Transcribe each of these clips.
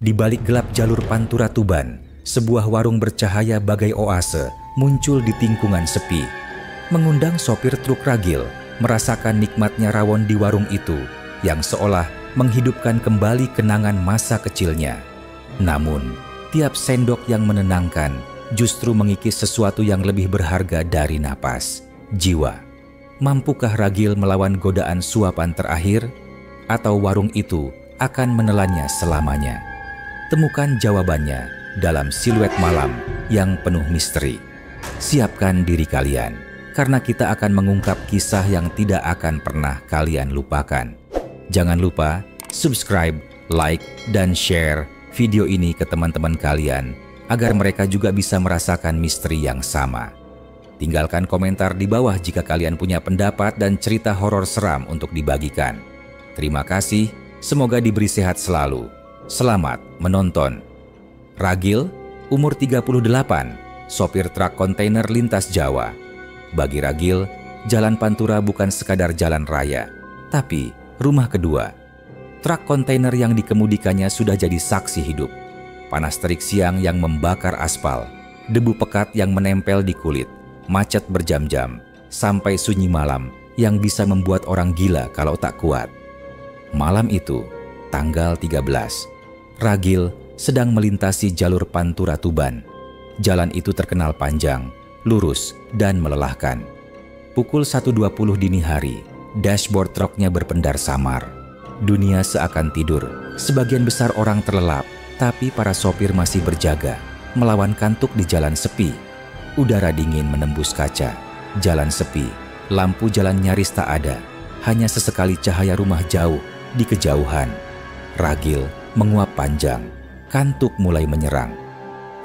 Di balik gelap jalur Pantura Tuban, sebuah warung bercahaya bagai oase muncul di tingkungan sepi, mengundang sopir truk ragil merasakan nikmatnya rawon di warung itu yang seolah menghidupkan kembali kenangan masa kecilnya. Namun, tiap sendok yang menenangkan justru mengikis sesuatu yang lebih berharga dari napas, jiwa. Mampukah ragil melawan godaan suapan terakhir? Atau warung itu akan menelannya selamanya? Temukan jawabannya dalam Siluet Malam yang penuh misteri. Siapkan diri kalian, karena kita akan mengungkap kisah yang tidak akan pernah kalian lupakan. Jangan lupa subscribe, like, dan share video ini ke teman-teman kalian agar mereka juga bisa merasakan misteri yang sama. Tinggalkan komentar di bawah jika kalian punya pendapat dan cerita horor seram untuk dibagikan. Terima kasih, semoga diberi sehat selalu. Selamat menonton. Ragil, umur 38, sopir truk kontainer lintas Jawa. Bagi Ragil, Jalan Pantura bukan sekadar jalan raya, tapi rumah kedua. Truk kontainer yang dikemudikannya sudah jadi saksi hidup. Panas terik siang yang membakar aspal, debu pekat yang menempel di kulit, macet berjam-jam, sampai sunyi malam yang bisa membuat orang gila kalau tak kuat. Malam itu, tanggal 13, Ragil sedang melintasi jalur Pantura Tuban. Jalan itu terkenal panjang, lurus, dan melelahkan. Pukul 1.20 dini hari, dashboard truknya berpendar samar. Dunia seakan tidur, sebagian besar orang terlelap, tapi para sopir masih berjaga, melawan kantuk di jalan sepi. Udara dingin menembus kaca, jalan sepi, lampu jalan nyaris tak ada, hanya sesekali cahaya rumah jauh di kejauhan. Ragil menguap panjang, kantuk mulai menyerang.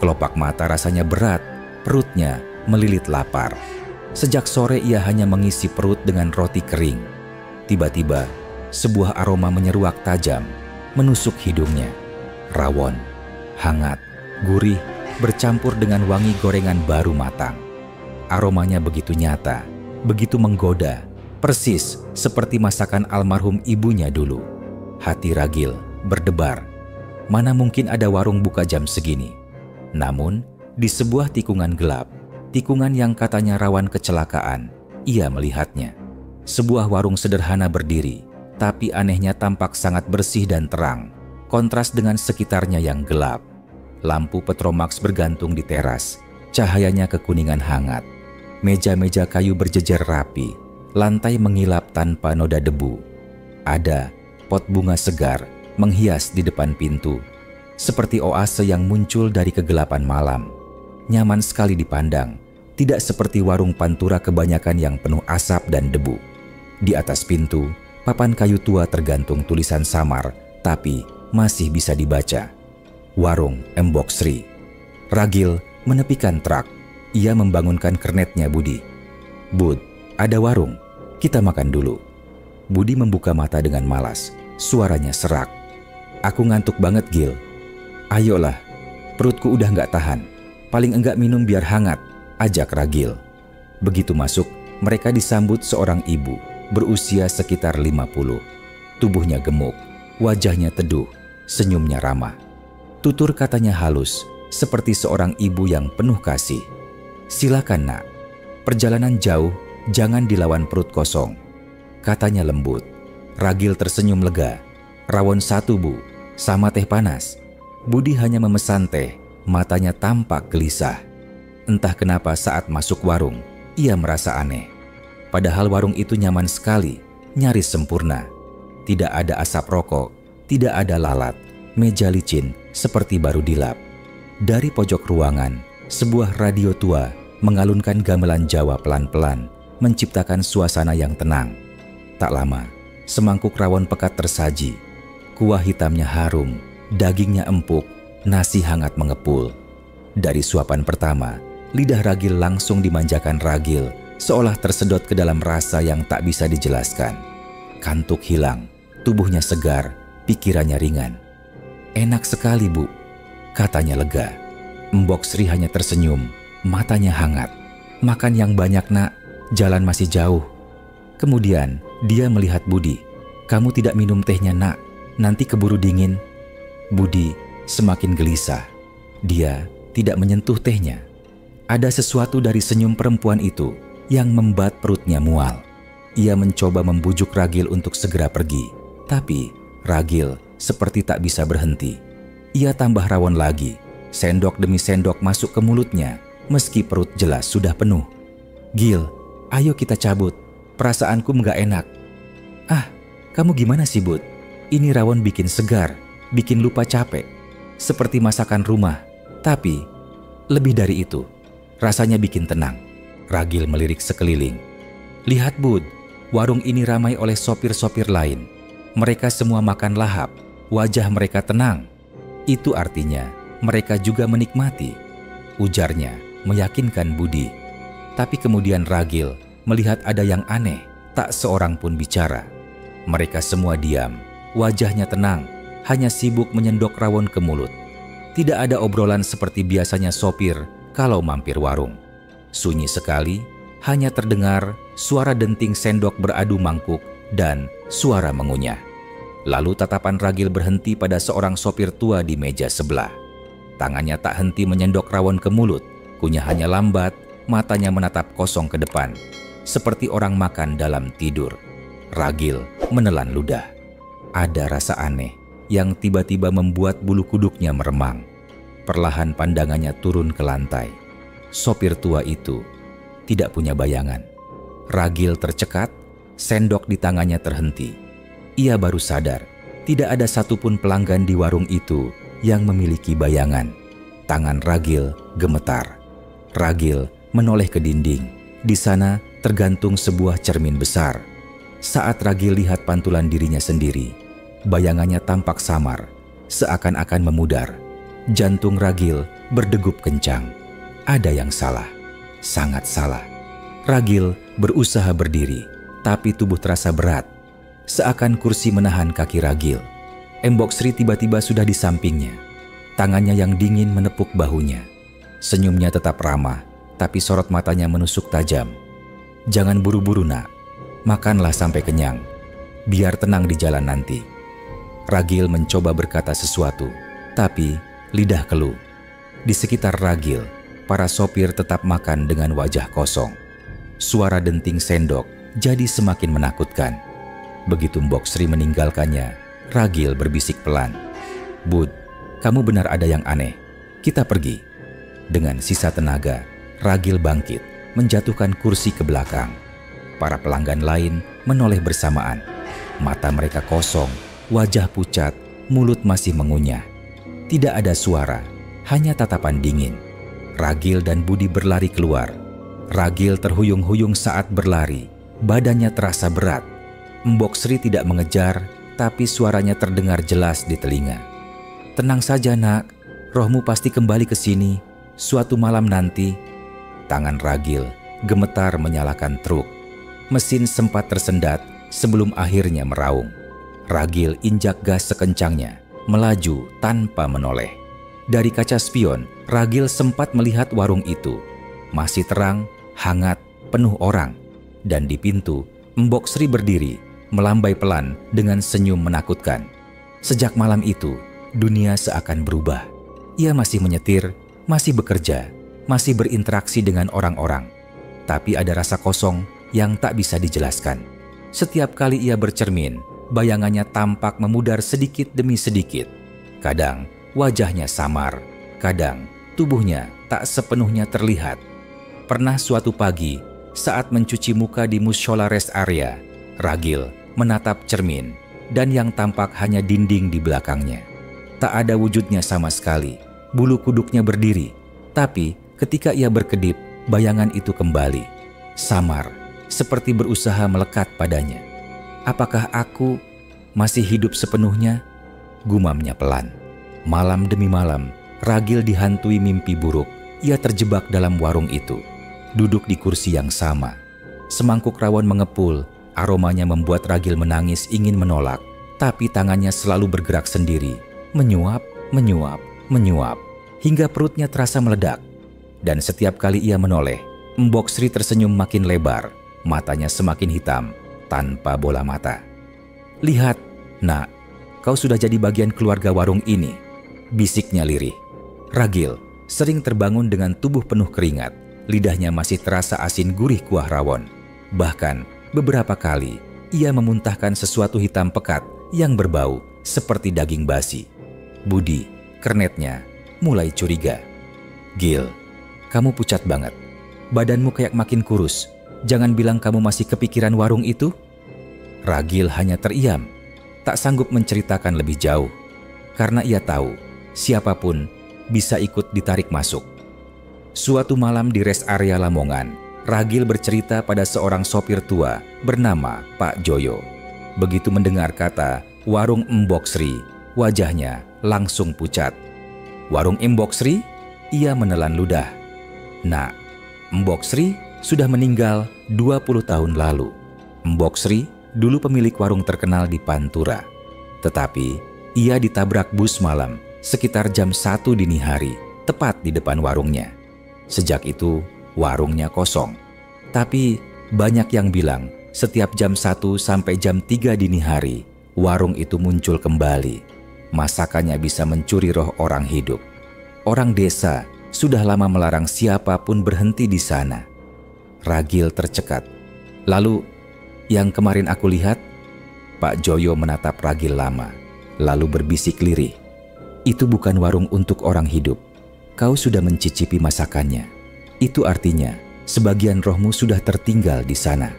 Kelopak mata rasanya berat, perutnya melilit lapar. Sejak sore ia hanya mengisi perut dengan roti kering. Tiba-tiba, sebuah aroma menyeruak tajam, menusuk hidungnya. Rawon, hangat, gurih, bercampur dengan wangi gorengan baru matang. Aromanya begitu nyata, begitu menggoda, persis seperti masakan almarhum ibunya dulu. Hati Ragil berdebar. Mana mungkin ada warung buka jam segini? Namun, di sebuah tikungan gelap, tikungan yang katanya rawan kecelakaan, ia melihatnya. Sebuah warung sederhana berdiri, tapi anehnya tampak sangat bersih dan terang, kontras dengan sekitarnya yang gelap. Lampu Petromax bergantung di teras, cahayanya kekuningan hangat. Meja-meja kayu berjejer rapi, lantai mengilap tanpa noda debu. Ada pot bunga segar menghias di depan pintu, seperti oase yang muncul dari kegelapan malam. Nyaman sekali dipandang, tidak seperti warung Pantura kebanyakan yang penuh asap dan debu. Di atas pintu, papan kayu tua tergantung tulisan samar, tapi masih bisa dibaca. Warung Mbok Sri. Ragil menepikan truk. Ia membangunkan kernetnya Budi. "Bud, ada warung, kita makan dulu." Budi membuka mata dengan malas. Suaranya serak. "Aku ngantuk banget, Gil." "Ayolah, perutku udah nggak tahan. Paling enggak minum biar hangat," ajak Ragil. Begitu masuk, mereka disambut seorang ibu berusia sekitar 50. Tubuhnya gemuk, wajahnya teduh, senyumnya ramah. Tutur katanya halus, seperti seorang ibu yang penuh kasih. "Silakan, Nak. Perjalanan jauh, jangan dilawan perut kosong," katanya lembut. Ragil tersenyum lega. "Rawon satu, Bu, sama teh panas." Budi hanya memesan teh, matanya tampak gelisah. Entah kenapa saat masuk warung, ia merasa aneh. Padahal warung itu nyaman sekali, nyaris sempurna. Tidak ada asap rokok, tidak ada lalat, meja licin seperti baru dilap. Dari pojok ruangan, sebuah radio tua mengalunkan gamelan Jawa pelan-pelan, menciptakan suasana yang tenang. Tak lama, semangkuk rawon pekat tersaji. Kuah hitamnya harum, dagingnya empuk, nasi hangat mengepul. Dari suapan pertama, lidah Ragil langsung dimanjakan Ragil, seolah tersedot ke dalam rasa yang tak bisa dijelaskan. Kantuk hilang, tubuhnya segar, pikirannya ringan. "Enak sekali, Bu," katanya lega. Mbok Sri hanya tersenyum, matanya hangat. "Makan yang banyak, Nak, jalan masih jauh." Kemudian dia melihat Budi. "Kamu tidak minum tehnya, Nak, nanti keburu dingin." Budi semakin gelisah. Dia tidak menyentuh tehnya. Ada sesuatu dari senyum perempuan itu yang membuat perutnya mual. Ia mencoba membujuk Ragil untuk segera pergi, tapi Ragil seperti tak bisa berhenti. Ia tambah rawon lagi. Sendok demi sendok masuk ke mulutnya, meski perut jelas sudah penuh. "Gil, ayo kita cabut. Perasaanku nggak enak." "Ah, kamu gimana sih, Bud? Ini rawon bikin segar, bikin lupa capek. Seperti masakan rumah, tapi lebih dari itu, rasanya bikin tenang." Ragil melirik sekeliling. "Lihat, Bud, warung ini ramai oleh sopir-sopir lain. Mereka semua makan lahap, wajah mereka tenang. Itu artinya mereka juga menikmati," ujarnya meyakinkan Budi. Tapi kemudian Ragil melihat ada yang aneh, tak seorang pun bicara. Mereka semua diam, wajahnya tenang, hanya sibuk menyendok rawon ke mulut. Tidak ada obrolan seperti biasanya sopir kalau mampir warung. Sunyi sekali, hanya terdengar suara denting sendok beradu mangkuk dan suara mengunyah. Lalu tatapan Ragil berhenti pada seorang sopir tua di meja sebelah. Tangannya tak henti menyendok rawon ke mulut, kunyahannya lambat, matanya menatap kosong ke depan, seperti orang makan dalam tidur. Ragil menelan ludah. Ada rasa aneh yang tiba-tiba membuat bulu kuduknya meremang. Perlahan pandangannya turun ke lantai. Sopir tua itu tidak punya bayangan. Ragil tercekat, sendok di tangannya terhenti. Ia baru sadar, tidak ada satupun pelanggan di warung itu yang memiliki bayangan. Tangan Ragil gemetar. Ragil menoleh ke dinding. Di sana tergantung sebuah cermin besar. Saat Ragil lihat pantulan dirinya sendiri, bayangannya tampak samar, seakan-akan memudar. Jantung Ragil berdegup kencang. Ada yang salah, sangat salah. Ragil berusaha berdiri, tapi tubuh terasa berat. Seakan kursi menahan kaki Ragil. Embok Sri tiba-tiba sudah di sampingnya. Tangannya yang dingin menepuk bahunya. Senyumnya tetap ramah, tapi sorot matanya menusuk tajam. "Jangan buru-buru, Nak. Makanlah sampai kenyang. Biar tenang di jalan nanti." Ragil mencoba berkata sesuatu, tapi lidah keluh. Di sekitar Ragil, para sopir tetap makan dengan wajah kosong. Suara denting sendok jadi semakin menakutkan. Begitu Mbok Sri meninggalkannya, Ragil berbisik pelan, "Bud, kamu benar ada yang aneh. Kita pergi." Dengan sisa tenaga, Ragil bangkit, menjatuhkan kursi ke belakang. Para pelanggan lain menoleh bersamaan. Mata mereka kosong, wajah pucat, mulut masih mengunyah. Tidak ada suara, hanya tatapan dingin. Ragil dan Budi berlari keluar. Ragil terhuyung-huyung saat berlari, badannya terasa berat. Mbok Sri tidak mengejar, tapi suaranya terdengar jelas di telinga. "Tenang saja, Nak. Rohmu pasti kembali ke sini suatu malam nanti." Tangan Ragil gemetar menyalakan truk. Mesin sempat tersendat sebelum akhirnya meraung. Ragil injak gas sekencangnya, melaju tanpa menoleh. Dari kaca spion, Ragil sempat melihat warung itu. Masih terang, hangat, penuh orang. Dan di pintu, Mbok Sri berdiri, melambai pelan dengan senyum menakutkan. Sejak malam itu, dunia seakan berubah. Ia masih menyetir, masih bekerja, masih berinteraksi dengan orang-orang. Tapi ada rasa kosong yang tak bisa dijelaskan. Setiap kali ia bercermin, bayangannya tampak memudar sedikit demi sedikit. Kadang wajahnya samar, kadang tubuhnya tak sepenuhnya terlihat. Pernah suatu pagi, saat mencuci muka di mushola rest area, Ragil menatap cermin dan yang tampak hanya dinding di belakangnya. Tak ada wujudnya sama sekali, bulu kuduknya berdiri. Tapi ketika ia berkedip, bayangan itu kembali. Samar, seperti berusaha melekat padanya. "Apakah aku masih hidup sepenuhnya?" gumamnya pelan. Malam demi malam, Ragil dihantui mimpi buruk. Ia terjebak dalam warung itu, duduk di kursi yang sama. Semangkuk rawon mengepul. Aromanya membuat Ragil menangis ingin menolak, tapi tangannya selalu bergerak sendiri, menyuap, menyuap, menyuap, hingga perutnya terasa meledak. Dan setiap kali ia menoleh, Mbok Sri tersenyum makin lebar, matanya semakin hitam, tanpa bola mata. "Lihat, Nak, kau sudah jadi bagian keluarga warung ini. bisiknya lirih. Ragil sering terbangun dengan tubuh penuh keringat. Lidahnya masih terasa asin gurih kuah rawon. Bahkan beberapa kali ia memuntahkan sesuatu hitam pekat yang berbau seperti daging basi. Budi, kernetnya, mulai curiga. "Gil, kamu pucat banget. Badanmu kayak makin kurus. Jangan bilang kamu masih kepikiran warung itu?" Ragil hanya teriam, tak sanggup menceritakan lebih jauh. Karena ia tahu, siapapun bisa ikut ditarik masuk. Suatu malam di rest area Lamongan, Ragil bercerita pada seorang sopir tua bernama Pak Joyo. Begitu mendengar kata warung Mbok Sri, wajahnya langsung pucat. "Warung Mbok Sri?" Ia menelan ludah. "Nah, Mbok Sri sudah meninggal 20 tahun lalu. Mbok Sri dulu pemilik warung terkenal di Pantura. Tetapi ia ditabrak bus malam sekitar jam 1 dini hari, tepat di depan warungnya. Sejak itu, warungnya kosong. Tapi banyak yang bilang setiap jam 1 sampai jam 3 dini hari, warung itu muncul kembali. Masakannya bisa mencuri roh orang hidup. Orang desa sudah lama melarang siapapun berhenti di sana." Ragil tercekat. "Lalu, yang kemarin aku lihat?" Pak Joyo menatap Ragil lama, lalu berbisik lirih. "Itu bukan warung untuk orang hidup. Kau sudah mencicipi masakannya. Itu artinya sebagian rohmu sudah tertinggal di sana."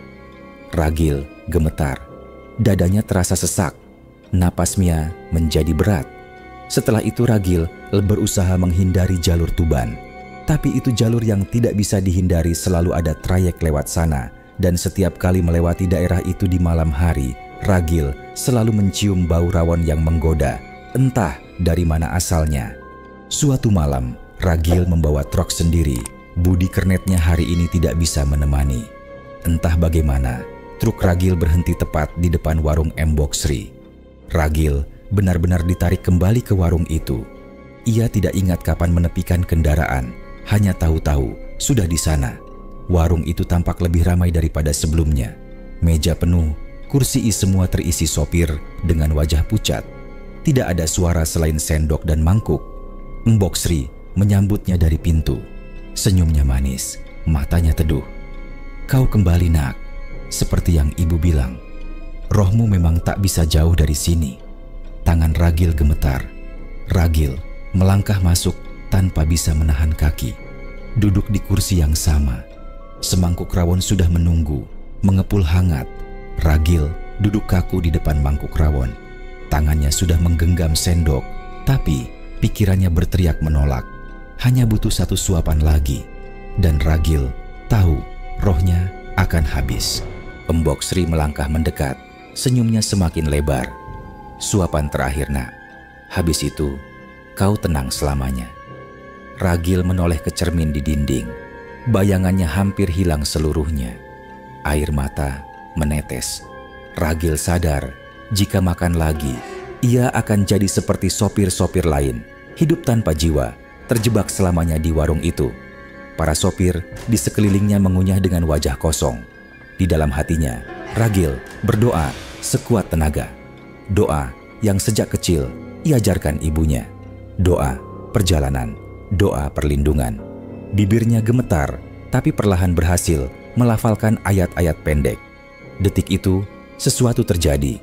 Ragil gemetar. Dadanya terasa sesak. Napasnya menjadi berat. Setelah itu Ragil berusaha menghindari jalur Tuban. Tapi itu jalur yang tidak bisa dihindari, selalu ada trayek lewat sana. Dan setiap kali melewati daerah itu di malam hari, Ragil selalu mencium bau rawon yang menggoda, entah dari mana asalnya. Suatu malam, Ragil membawa truk sendiri. Budi kernetnya hari ini tidak bisa menemani. Entah bagaimana, truk Ragil berhenti tepat di depan warung Mbok Sri. Ragil benar-benar ditarik kembali ke warung itu. Ia tidak ingat kapan menepikan kendaraan, hanya tahu-tahu sudah di sana. Warung itu tampak lebih ramai daripada sebelumnya. Meja penuh, kursi semua terisi sopir dengan wajah pucat. Tidak ada suara selain sendok dan mangkuk. Mbok Sri menyambutnya dari pintu. Senyumnya manis, matanya teduh. "Kau kembali, nak. Seperti yang ibu bilang, rohmu memang tak bisa jauh dari sini." Tangan Ragil gemetar. Ragil melangkah masuk tanpa bisa menahan kaki. Duduk di kursi yang sama. Semangkuk rawon sudah menunggu, mengepul hangat. Ragil duduk kaku di depan mangkuk rawon. Tangannya sudah menggenggam sendok, tapi pikirannya berteriak menolak. Hanya butuh satu suapan lagi. Dan Ragil tahu rohnya akan habis. Mbok Sri melangkah mendekat, senyumnya semakin lebar. "Suapan terakhir, nak. Habis itu, kau tenang selamanya." Ragil menoleh ke cermin di dinding. Bayangannya hampir hilang seluruhnya. Air mata menetes. Ragil sadar, jika makan lagi, ia akan jadi seperti sopir-sopir lain, hidup tanpa jiwa, terjebak selamanya di warung itu. Para sopir di sekelilingnya mengunyah dengan wajah kosong. Di dalam hatinya, Ragil berdoa sekuat tenaga. Doa yang sejak kecil iajarkan ibunya. Doa perjalanan, doa perlindungan. Bibirnya gemetar, tapi perlahan berhasil melafalkan ayat-ayat pendek. Detik itu, sesuatu terjadi.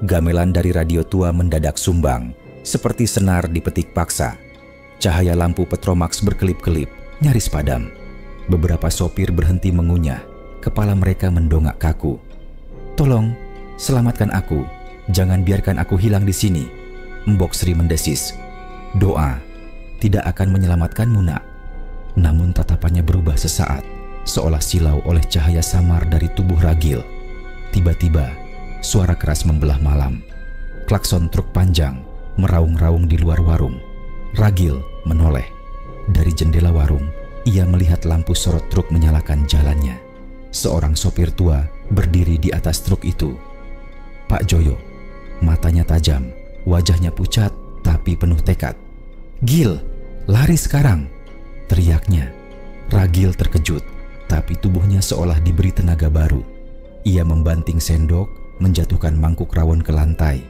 Gamelan dari radio tua mendadak sumbang, seperti senar dipetik paksa. Cahaya lampu Petromax berkelip-kelip, nyaris padam. Beberapa sopir berhenti mengunyah, kepala mereka mendongak kaku. "Tolong, selamatkan aku. Jangan biarkan aku hilang di sini." Mbok Sri mendesis. "Doa tidak akan menyelamatkanmu, nak." Namun tatapannya berubah sesaat, seolah silau oleh cahaya samar dari tubuh Ragil. Tiba-tiba, suara keras membelah malam. Klakson truk panjang meraung-raung di luar warung. Ragil menoleh. Dari jendela warung, ia melihat lampu sorot truk menyalakan jalannya. Seorang sopir tua berdiri di atas truk itu. Pak Joyo. Matanya tajam, wajahnya pucat tapi penuh tekad. "Gil, lari sekarang!" teriaknya. Ragil terkejut, tapi tubuhnya seolah diberi tenaga baru. Ia membanting sendok, menjatuhkan mangkuk rawon ke lantai.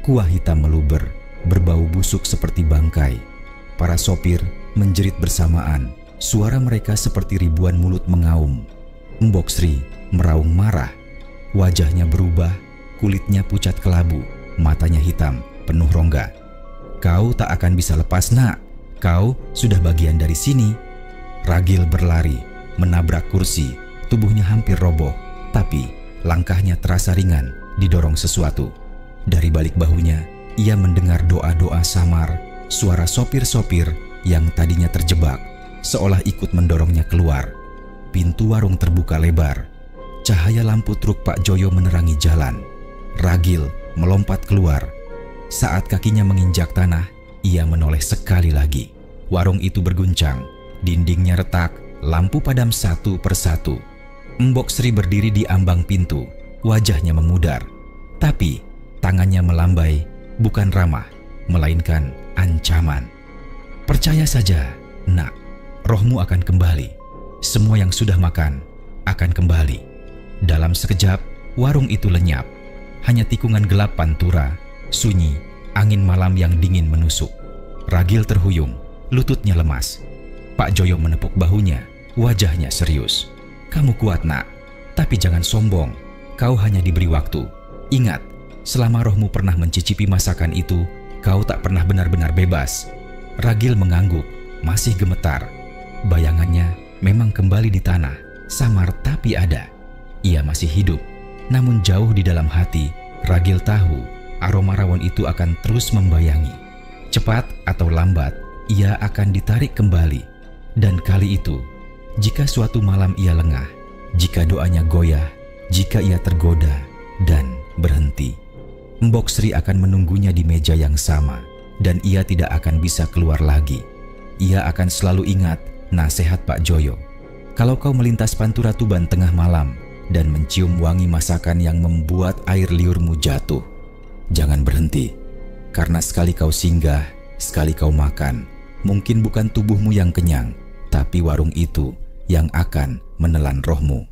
Kuah hitam meluber, berbau busuk seperti bangkai. Para sopir menjerit bersamaan, suara mereka seperti ribuan mulut mengaum. Mbok Sri meraung marah. Wajahnya berubah, kulitnya pucat kelabu, matanya hitam, penuh rongga. "Kau tak akan bisa lepas, nak. Kau sudah bagian dari sini." Ragil berlari, menabrak kursi, tubuhnya hampir roboh, tapi langkahnya terasa ringan, didorong sesuatu. Dari balik bahunya, ia mendengar doa-doa samar, suara sopir-sopir yang tadinya terjebak, seolah ikut mendorongnya keluar. Pintu warung terbuka lebar. Cahaya lampu truk Pak Joyo menerangi jalan. Ragil melompat keluar. Saat kakinya menginjak tanah, ia menoleh sekali lagi. Warung itu berguncang, dindingnya retak, lampu padam satu persatu. Mbok Sri berdiri di ambang pintu, wajahnya memudar. Tapi tangannya melambai, bukan ramah, melainkan ancaman. "Percaya saja, nak, rohmu akan kembali. Semua yang sudah makan akan kembali." Dalam sekejap, warung itu lenyap. Hanya tikungan gelap pantura, sunyi, angin malam yang dingin menusuk. Ragil terhuyung, lututnya lemas. Pak Joyo menepuk bahunya, wajahnya serius. "Kamu kuat, nak, tapi jangan sombong. Kau hanya diberi waktu. Ingat, selama rohmu pernah mencicipi masakan itu, kau tak pernah benar-benar bebas." Ragil mengangguk, masih gemetar. Bayangannya memang kembali di tanah, samar tapi ada. Ia masih hidup, namun jauh di dalam hati, Ragil tahu aroma rawon itu akan terus membayangi. Cepat atau lambat, ia akan ditarik kembali. Dan kali itu, jika suatu malam ia lengah, jika doanya goyah, jika ia tergoda dan berhenti, Mbok Sri akan menunggunya di meja yang sama, dan ia tidak akan bisa keluar lagi. Ia akan selalu ingat nasihat Pak Joyo. Kalau kau melintas Pantura Tuban tengah malam dan mencium wangi masakan yang membuat air liurmu jatuh, jangan berhenti. Karena sekali kau singgah, sekali kau makan, mungkin bukan tubuhmu yang kenyang, tapi warung itu yang akan menelan rohmu.